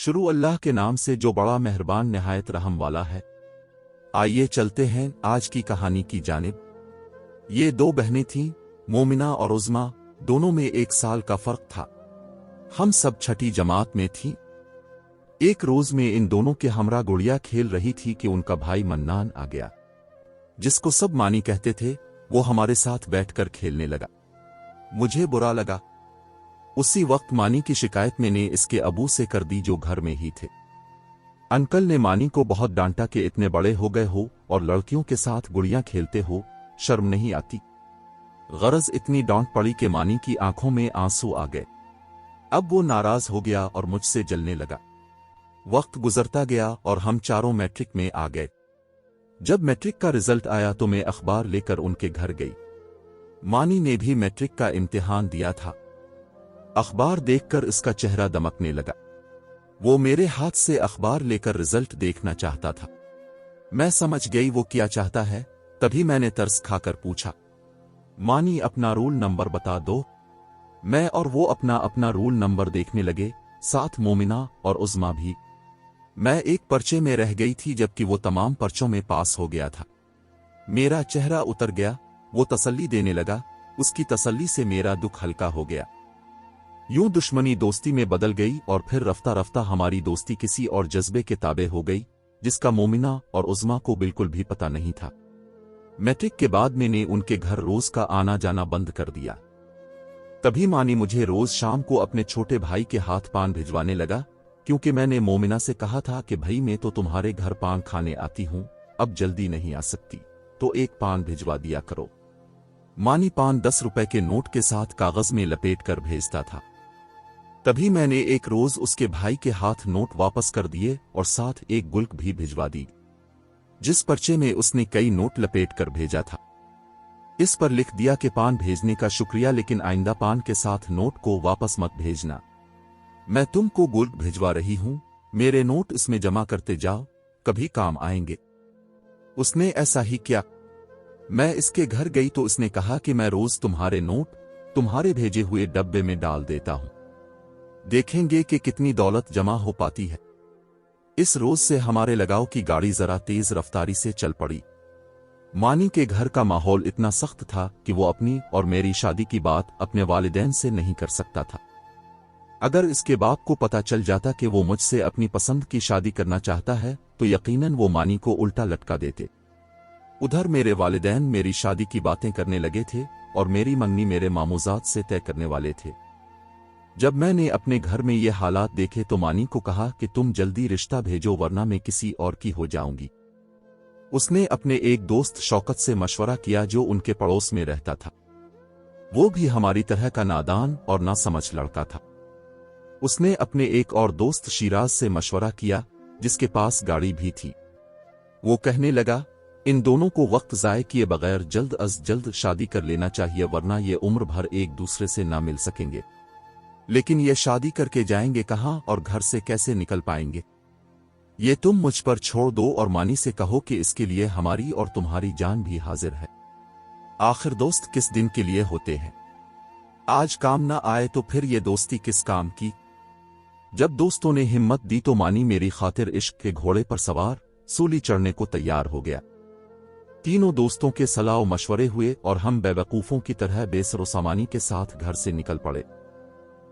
शुरू अल्लाह के नाम से जो बड़ा मेहरबान निहायत रहम वाला है। आइए चलते हैं आज की कहानी की जानिब। ये दो बहनें थीं, मोमिना और उज़्मा। दोनों में 1 साल का फर्क था। हम सब छठी जमात में थीं। एक रोज में इन दोनों के हमरा गुड़िया खेल रही थी कि उनका भाई मन्नान आ गया, जिसको सब मानी कहते थे। वो हमारे साथ बैठकर खेलने लगा। मुझे बुरा लगा। उसी वक्त मानी की शिकायत मैंने इसके अबू से कर दी, जो घर में ही थे। अंकल ने मानी को बहुत डांटा कि इतने बड़े हो गए हो और लड़कियों के साथ गुड़ियां खेलते हो, शर्म नहीं आती। गरज इतनी डांट पड़ी कि मानी की आंखों में आंसू आ गए। अब वो नाराज हो गया और मुझसे जलने लगा। वक्त गुजरता गया और हम चारों मैट्रिक में आ गए। जब मैट्रिक का रिजल्ट आया तो मैं अखबार लेकर उनके घर गई। मानी ने भी मैट्रिक का इम्तिहान दिया था। अखबार देखकर इसका चेहरा दमकने लगा। वो मेरे हाथ से अखबार लेकर रिजल्ट देखना चाहता था। मैं समझ गई वो क्या चाहता है। तभी मैंने तरस खाकर पूछा, मानी अपना रोल नंबर बता दो। मैं और वो अपना अपना रोल नंबर देखने लगे, साथ मोमिना और उज़्मा भी। मैं एक पर्चे में रह गई थी, जबकि वो तमाम पर्चों में पास हो गया था। मेरा चेहरा उतर गया। वो तसल्ली देने लगा। उसकी तसल्ली से मेरा दुख हल्का हो गया। यूं दुश्मनी दोस्ती में बदल गई और फिर रफ्ता रफ्ता हमारी दोस्ती किसी और जज्बे के ताबे हो गई, जिसका मोमिना और उज़्मा को बिल्कुल भी पता नहीं था। मैट्रिक के बाद मैंने उनके घर रोज का आना जाना बंद कर दिया। तभी मानी मुझे रोज शाम को अपने छोटे भाई के हाथ पान भिजवाने लगा, क्योंकि मैंने मोमिना से कहा था कि भाई मैं तो तुम्हारे घर पान खाने आती हूं, अब जल्दी नहीं आ सकती, तो एक पान भिजवा दिया करो। मानी पान 10 रुपए के नोट के साथ कागज में लपेट कर भेजता था। तभी मैंने एक रोज उसके भाई के हाथ नोट वापस कर दिए और साथ एक गुल्क भी भिजवा दी, जिस पर्चे में उसने कई नोट लपेट कर भेजा था। इस पर लिख दिया कि पान भेजने का शुक्रिया, लेकिन आइंदा पान के साथ नोट को वापस मत भेजना। मैं तुमको गुल्क भिजवा रही हूं, मेरे नोट इसमें जमा करते जाओ, कभी काम आएंगे। उसने ऐसा ही किया। मैं इसके घर गई तो इसने कहा कि मैं रोज तुम्हारे नोट तुम्हारे भेजे हुए डब्बे में डाल देता हूं, देखेंगे कि कितनी दौलत जमा हो पाती है। इस रोज से हमारे लगाव की गाड़ी जरा तेज रफ्तारी से चल पड़ी। मानी के घर का माहौल इतना सख्त था कि वो अपनी और मेरी शादी की बात अपने वालिदैन से नहीं कर सकता था। अगर इसके बाप को पता चल जाता कि वो मुझसे अपनी पसंद की शादी करना चाहता है तो यकीनन वो मानी को उल्टा लटका देते। उधर मेरे वालिदैन मेरी शादी की बातें करने लगे थे और मेरी मंगनी मेरे मामूजात से तय करने वाले थे। जब मैंने अपने घर में ये हालात देखे तो मानी को कहा कि तुम जल्दी रिश्ता भेजो, वरना मैं किसी और की हो जाऊंगी। उसने अपने एक दोस्त शौकत से मशवरा किया, जो उनके पड़ोस में रहता था। वो भी हमारी तरह का नादान और नासमझ लड़का था। उसने अपने एक और दोस्त शिराज से मशवरा किया, जिसके पास गाड़ी भी थी। वो कहने लगा, इन दोनों को वक्त ज़ाय किए बगैर जल्द अज जल्द शादी कर लेना चाहिए, वरना ये उम्र भर एक दूसरे से ना मिल सकेंगे। लेकिन ये शादी करके जाएंगे कहाँ और घर से कैसे निकल पाएंगे? ये तुम मुझ पर छोड़ दो और मानी से कहो कि इसके लिए हमारी और तुम्हारी जान भी हाजिर है। आखिर दोस्त किस दिन के लिए होते हैं? आज काम ना आए तो फिर ये दोस्ती किस काम की? जब दोस्तों ने हिम्मत दी तो मानी मेरी खातिर इश्क के घोड़े पर सवार सूली चढ़ने को तैयार हो गया। तीनों दोस्तों के सलाह और मशवरे हुए और हम बेवकूफों की तरह बेसरो सामानी के साथ घर से निकल पड़े।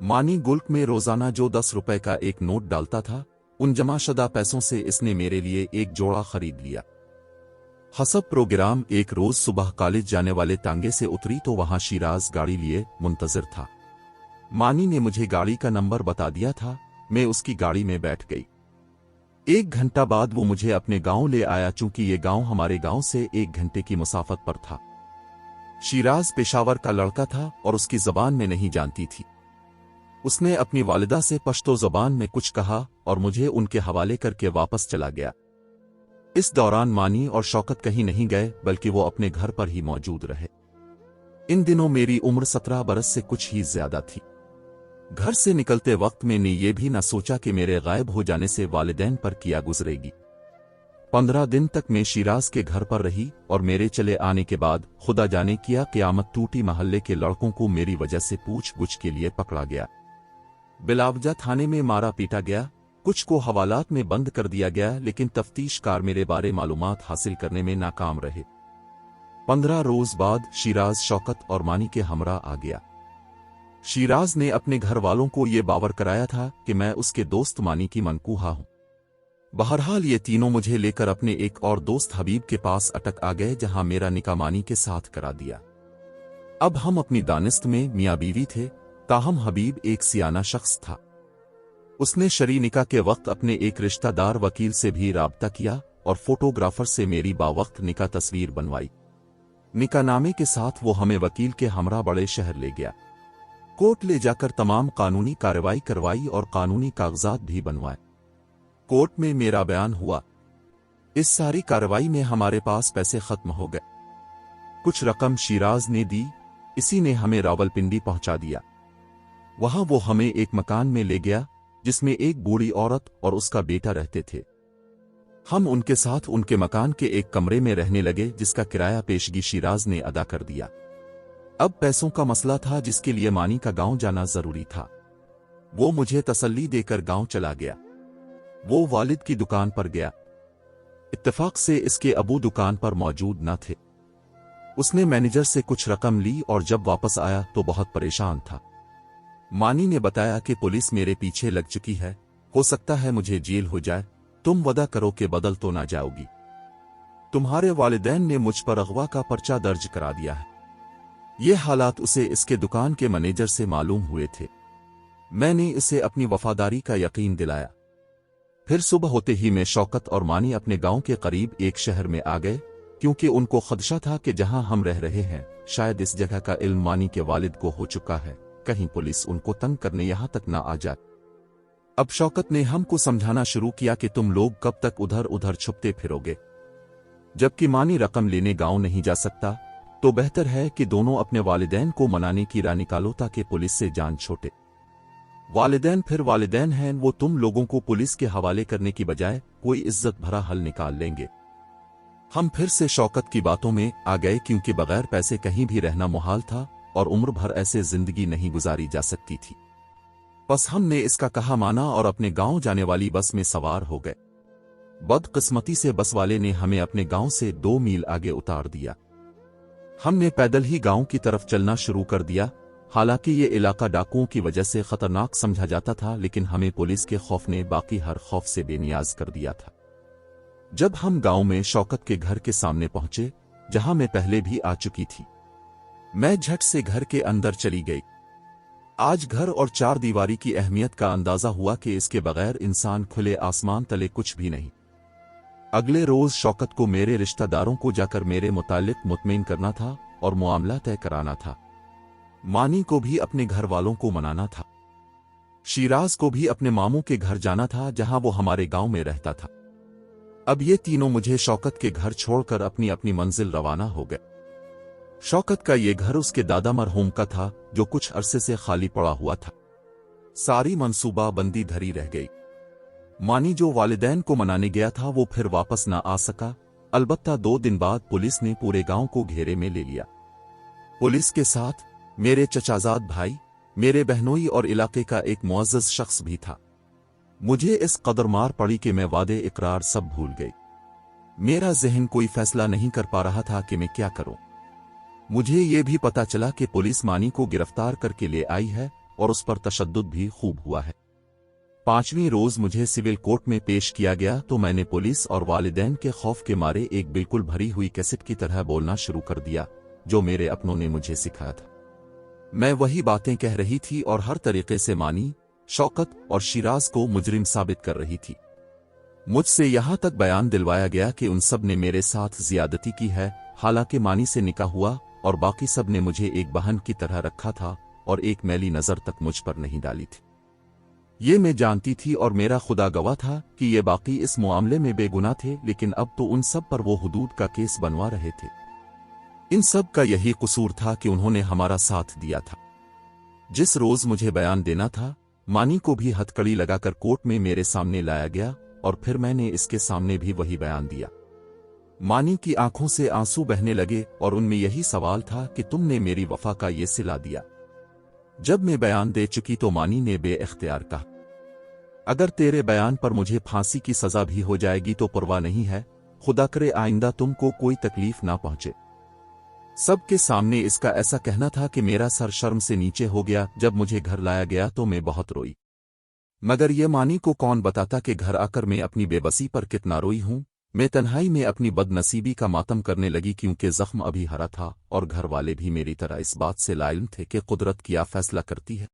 मानी गुल्क में रोजाना जो 10 रुपए का एक नोट डालता था, उन जमाशदा पैसों से इसने मेरे लिए एक जोड़ा खरीद लिया। हसब प्रोग्राम एक रोज सुबह कॉलेज जाने वाले तांगे से उतरी तो वहां शिराज गाड़ी लिए मुंतजिर था। मानी ने मुझे गाड़ी का नंबर बता दिया था। मैं उसकी गाड़ी में बैठ गई। 1 घंटा बाद वो मुझे अपने गांव ले आया, चूंकि ये गांव हमारे गांव से 1 घंटे की मुसाफत पर था। शिराज पेशावर का लड़का था और उसकी जबान में नहीं जानती थी। उसने अपनी वालिदा से पश्तो ज़बान में कुछ कहा और मुझे उनके हवाले करके वापस चला गया। इस दौरान मानी और शौकत कहीं नहीं गए, बल्कि वो अपने घर पर ही मौजूद रहे। इन दिनों मेरी उम्र 17 बरस से कुछ ही ज्यादा थी। घर से निकलते वक्त मैंने ये भी न सोचा कि मेरे गायब हो जाने से वालिदैन पर क्या गुजरेगी। 15 दिन तक मैं शिराज के घर पर रही और मेरे चले आने के बाद खुदा जाने क्या क़यामत टूटी। महल्ले के लड़कों को मेरी वजह से पूछ गुछ के लिए पकड़ा गया। बिलावजा थाने में मारा पीटा गया। कुछ को हवालात में बंद कर दिया गया, लेकिन तफ्तीश कार मेरे बारे मालूमात हासिल करने में नाकाम रहे। 15 रोज बाद शिराज शौकत और मानी के हमरा आ गया। शिराज ने अपने घर वालों को ये बावर कराया था कि मैं उसके दोस्त मानी की मनकूहा हूं। बहरहाल ये तीनों मुझे लेकर अपने एक और दोस्त हबीब के पास अटक आ गए, जहां मेरा निकाह मानी के साथ करा दिया। अब हम अपनी दानिस्त में मियां बीवी थे, ताहम हबीब एक सियाना शख्स था। उसने शरी निकाह के वक्त अपने एक रिश्तेदार वकील से भी राब्ता किया और फोटोग्राफर से मेरी बावक्त निकाह तस्वीर बनवाई। निकाहनामे के साथ वो हमें वकील के हमरा बड़े शहर ले गया। कोर्ट ले जाकर तमाम कानूनी कार्रवाई करवाई और कानूनी कागजात भी बनवाए। कोर्ट में मेरा बयान हुआ। इस सारी कार्रवाई में हमारे पास पैसे खत्म हो गए। कुछ रकम शिराज ने दी, इसी ने हमें रावलपिंडी पहुंचा दिया। वहां वो हमें एक मकान में ले गया जिसमें एक बूढ़ी औरत और उसका बेटा रहते थे। हम उनके साथ उनके मकान के एक कमरे में रहने लगे, जिसका किराया पेशगी शिराज ने अदा कर दिया। अब पैसों का मसला था, जिसके लिए मानी का गांव जाना जरूरी था। वो मुझे तसल्ली देकर गांव चला गया। वो वालिद की दुकान पर गया। इत्तेफाक से इसके अबू दुकान पर मौजूद न थे। उसने मैनेजर से कुछ रकम ली और जब वापस आया तो बहुत परेशान था। मानी ने बताया कि पुलिस मेरे पीछे लग चुकी है, हो सकता है मुझे जेल हो जाए। तुम वदा करो कि बदल तो ना जाओगी। तुम्हारे वालिदैन ने मुझ पर अगवा का पर्चा दर्ज करा दिया है। ये हालात उसे इसके दुकान के मैनेजर से मालूम हुए थे। मैंने इसे अपनी वफादारी का यकीन दिलाया। फिर सुबह होते ही मैं शौकत और मानी अपने गांव के करीब एक शहर में आ गए, क्योंकि उनको खदशा था कि जहां हम रह रहे हैं शायद इस जगह का इल्म मानी के वालिद को हो चुका है, कहीं पुलिस उनको तंग करने यहां तक ना आ जाए। अब शौकत ने हमको समझाना शुरू किया कि तुम लोग कब तक उधर उधर छुपते फिरोगे। जबकि मानी रकम लेने गांव नहीं जा सकता, तो बेहतर है कि दोनों अपने वालिदैन को मनाने की राह निकालो ताकि पुलिस से जान छोटे। वालिदैन फिर वालिदैन हैं, वो तुम लोगों को पुलिस के हवाले करने की बजाय कोई इज्जत भरा हल निकाल लेंगे। हम फिर से शौकत की बातों में आ गए, क्योंकि बगैर पैसे कहीं भी रहना मुहाल था और उम्र भर ऐसे जिंदगी नहीं गुजारी जा सकती थी। बस हमने इसका कहा माना और अपने गांव जाने वाली बस में सवार हो गए। बदकिस्मती से बस वाले ने हमें अपने गांव से 2 मील आगे उतार दिया। हमने पैदल ही गांव की तरफ चलना शुरू कर दिया। हालांकि ये इलाका डाकुओं की वजह से खतरनाक समझा जाता था, लेकिन हमें पुलिस के खौफ ने बाकी हर खौफ से बेनियाज कर दिया था। जब हम गांव में शौकत के घर के सामने पहुंचे, जहां मैं पहले भी आ चुकी थी, मैं झट से घर के अंदर चली गई। आज घर और 4 दीवारी की अहमियत का अंदाजा हुआ कि इसके बगैर इंसान खुले आसमान तले कुछ भी नहीं। अगले रोज शौकत को मेरे रिश्तेदारों को जाकर मेरे मुतालिक मुतमईन करना था और मुआमला तय कराना था। मानी को भी अपने घर वालों को मनाना था। शिराज को भी अपने मामू के घर जाना था, जहां वो हमारे गांव में रहता था। अब ये तीनों मुझे शौकत के घर छोड़कर अपनी अपनी मंजिल रवाना हो गए। शौकत का ये घर उसके दादा मरहूम का था, जो कुछ अरसे से खाली पड़ा हुआ था। सारी मंसूबा बंदी धरी रह गई। मानी जो वालिदैन को मनाने गया था, वो फिर वापस ना आ सका। अलबत्ता 2 दिन बाद पुलिस ने पूरे गांव को घेरे में ले लिया। पुलिस के साथ मेरे चचाजाद भाई, मेरे बहनोई और इलाके का एक मुअज़्ज़ज़ शख्स भी था। मुझे इस कदर मार पड़ी कि मैं वादे इकरार सब भूल गई। मेरा ज़हन कोई फैसला नहीं कर पा रहा था कि मैं क्या करूं। मुझे ये भी पता चला कि पुलिस मानी को गिरफ्तार करके ले आई है और उस पर तशद्दुद भी खूब हुआ है। 5वें रोज मुझे सिविल कोर्ट में पेश किया गया तो मैंने पुलिस और वालिदैन के खौफ के मारे एक बिल्कुल भरी हुई कैसेट की तरह बोलना शुरू कर दिया, जो मेरे अपनों ने मुझे सिखाया था। मैं वही बातें कह रही थी और हर तरीके से मानी, शौकत और शिराज को मुजरिम साबित कर रही थी। मुझसे यहां तक बयान दिलवाया गया कि उन सब ने मेरे साथ ज्यादती की है। हालांकि मानी से निकाह हुआ और बाकी सब ने मुझे एक बहन की तरह रखा था और एक मैली नजर तक मुझ पर नहीं डाली थी। ये मैं जानती थी और मेरा खुदा गवाह था कि ये बाकी इस मामले में बेगुनाह थे, लेकिन अब तो उन सब पर वो हुदूद का केस बनवा रहे थे। इन सब का यही कसूर था कि उन्होंने हमारा साथ दिया था। जिस रोज मुझे बयान देना था, मानी को भी हथकड़ी लगाकर कोर्ट में मेरे सामने लाया गया और फिर मैंने इसके सामने भी वही बयान दिया। मानी की आंखों से आंसू बहने लगे और उनमें यही सवाल था कि तुमने मेरी वफा का ये सिला दिया। जब मैं बयान दे चुकी तो मानी ने बेइख्तियार कहा, अगर तेरे बयान पर मुझे फांसी की सजा भी हो जाएगी तो परवाह नहीं है, खुदा करे आइंदा तुमको कोई तकलीफ ना पहुंचे। सबके सामने इसका ऐसा कहना था कि मेरा सर शर्म से नीचे हो गया। जब मुझे घर लाया गया तो मैं बहुत रोई, मगर ये मानी को कौन बताता कि घर आकर मैं अपनी बेबसी पर कितना रोई हूं। मैं तन्हाई में अपनी बदनसीबी का मातम करने लगी, क्योंकि जख्म अभी हरा था और घर वाले भी मेरी तरह इस बात से लाइल थे कि कुदरत क्या फैसला करती है।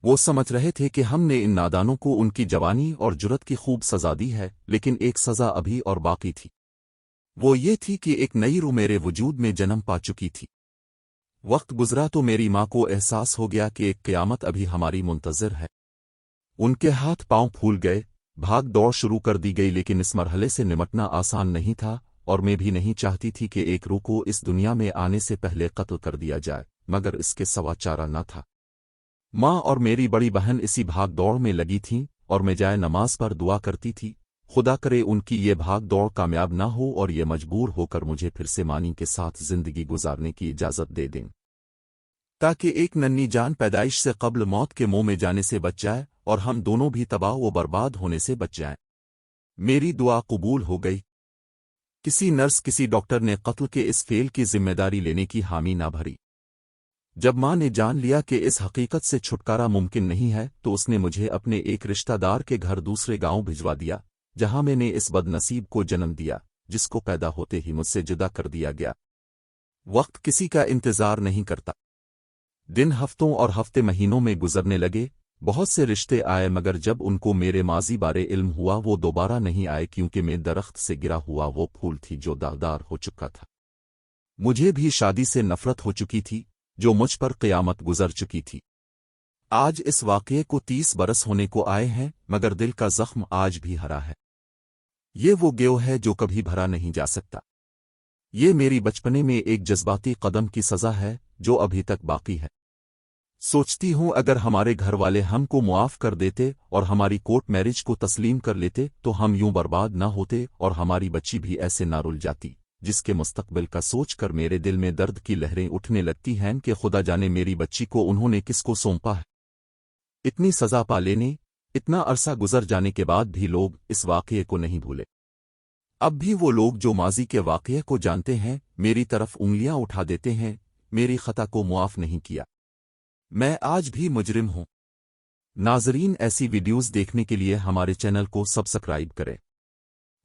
वो समझ रहे थे कि हमने इन नादानों को उनकी जवानी और जुर्रत की खूब सजा दी है, लेकिन एक सजा अभी और बाकी थी। वो ये थी कि एक नई रूह मेरे वजूद में जन्म पा चुकी थी। वक्त गुजरा तो मेरी माँ को एहसास हो गया कि एक क़यामत अभी हमारी मुंतज़िर है। उनके हाथ पांव फूल गए, भाग दौड़ शुरू कर दी गई, लेकिन इस मरहले से निमटना आसान नहीं था और मैं भी नहीं चाहती थी कि एक रूह को इस दुनिया में आने से पहले कत्ल कर दिया जाए, मगर इसके सिवा चारा न था। माँ और मेरी बड़ी बहन इसी भाग दौड़ में लगी थीं और मैं जाए नमाज पर दुआ करती थी, खुदा करे उनकी ये भाग दौड़ कामयाब ना हो और ये मजबूर होकर मुझे फिर से मानी के साथ जिंदगी गुजारने की इजाज़त दे दें, ताकि एक नन्ही जान पैदाइश से कब्ल मौत के मुंह में जाने से बच जाए और हम दोनों भी तबाह व बर्बाद होने से बच जाएं। मेरी दुआ कबूल हो गई। किसी नर्स, किसी डॉक्टर ने कत्ल के इस फेल की जिम्मेदारी लेने की हामी ना भरी। जब माँ ने जान लिया कि इस हकीकत से छुटकारा मुमकिन नहीं है, तो उसने मुझे अपने एक रिश्तेदार के घर दूसरे गांव भिजवा दिया, जहां मैंने इस बदनसीब को जन्म दिया, जिसको पैदा होते ही मुझसे जुदा कर दिया गया। वक्त किसी का इंतजार नहीं करता। दिन हफ्तों और हफ्ते महीनों में गुजरने लगे। बहुत से रिश्ते आए, मगर जब उनको मेरे माजी बारे इल्म हुआ वो दोबारा नहीं आए, क्योंकि मैं दरख्त से गिरा हुआ वो फूल थी जो दागदार हो चुका था। मुझे भी शादी से नफरत हो चुकी थी, जो मुझ पर क़यामत गुजर चुकी थी। आज इस वाक़ये को 30 बरस होने को आए हैं, मगर दिल का जख्म आज भी हरा है। ये वो गेव है जो कभी भरा नहीं जा सकता। ये मेरी बचपने में एक जज्बाती कदम की सज़ा है जो अभी तक बाकी है। सोचती हूँ अगर हमारे घर वाले हमको मुआफ़ कर देते और हमारी कोर्ट मैरिज को तस्लीम कर लेते तो हम यूं बर्बाद ना होते और हमारी बच्ची भी ऐसे ना रुल जाती, जिसके मुस्तकबिल का सोचकर मेरे दिल में दर्द की लहरें उठने लगती हैं कि खुदा जाने मेरी बच्ची को उन्होंने किसको सौंपा है। इतनी सज़ा पा लेने, इतना अरसा गुजर जाने के बाद भी लोग इस वाक़ये को नहीं भूले। अब भी वो लोग जो माजी के वाक़ये को जानते हैं मेरी तरफ उंगलियां उठा देते हैं, मेरी खता को मुआफ़ नहीं किया। मैं आज भी मुजरिम हूं। नाज़रीन, ऐसी वीडियोस देखने के लिए हमारे चैनल को सब्सक्राइब करें।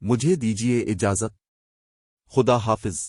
मुझे दीजिए इजाज़त। खुदा हाफिज़।